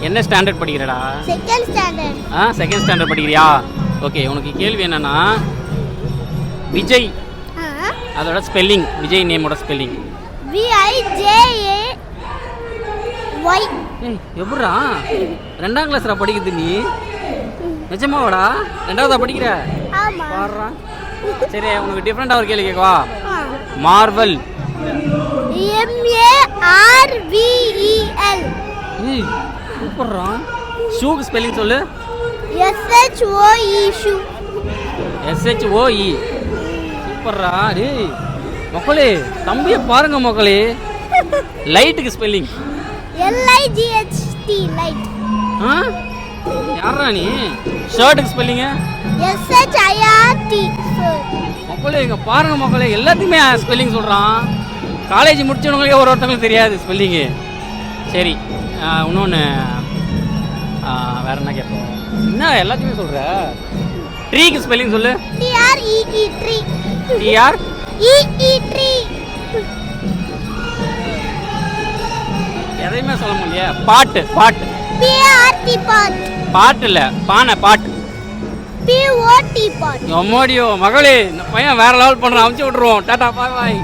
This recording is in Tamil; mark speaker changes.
Speaker 1: என்ன ஸ்டாண்டர்ட் படிக்கிறடா?
Speaker 2: Second standard.
Speaker 1: செகண்ட் ஸ்டாண்டர்ட் படிக்கிறியா? ஓகே, உனக்கு கேள்வி என்னன்னா விஜய் அதோட ஸ்பெல்லிங், விஜய் நேமோட ஸ்பெல்லிங்.
Speaker 2: VIJAY.
Speaker 1: எப்படா 2ஆம் கிளாஸ்ல படிக்குது நீ? நிஜமாவாடா 2ஆவதா படிக்கிற?
Speaker 2: ஆமா.
Speaker 1: பாருடா. சரி, உனக்கு டிஃபரெண்டா ஒரு கேள்வி கேட்கவா? மார்வல்.
Speaker 2: MARVEL.
Speaker 1: சூப்பர்ரா. ஷூக்கு ஸ்பெல்லிங் சொல்லு. SHOE. சூப்பர்ரா. டேய் மக்களே, தம்பியை பாருங்க மக்களே. லைட்டுக்கு ஸ்பெல்லிங்
Speaker 2: LIGHT. லைட்.
Speaker 1: யாரா நீ? ஷர்ட்டுக்கு ஸ்பெல்லிங்
Speaker 2: SHIRT.
Speaker 1: மக்களே இங்க பாருங்க மக்களே, எல்லாத்தையுமே ஸ்பெல்லிங் சொல்றான். காலேஜ் முடிச்சவங்களுக்கே ஒருத்தங்களுக்கு தெரியாது ஸ்பெல்லிங்கு. சரி, இன்னொன்று வேற என்ன கேட்போம்? என்ன எல்லாத்தையுமே சொல்ற? ட்ரீக்கு ஸ்பெல்லிங் சொல்லு.
Speaker 2: TREE. ட்ரீ.
Speaker 1: எதையுமே சொல்ல முடியல. பாட்டு.
Speaker 2: PART. பாட்.
Speaker 1: பாட்டு இல்ல, பானை, பாட்டு.
Speaker 2: POT. பாட்.
Speaker 1: அம்மாடியோ மகளே, இந்த பையன் வேற லெவல் பண்றான். அமுச்சு விட்டுருவோம். டாடா, பாய் பாய்.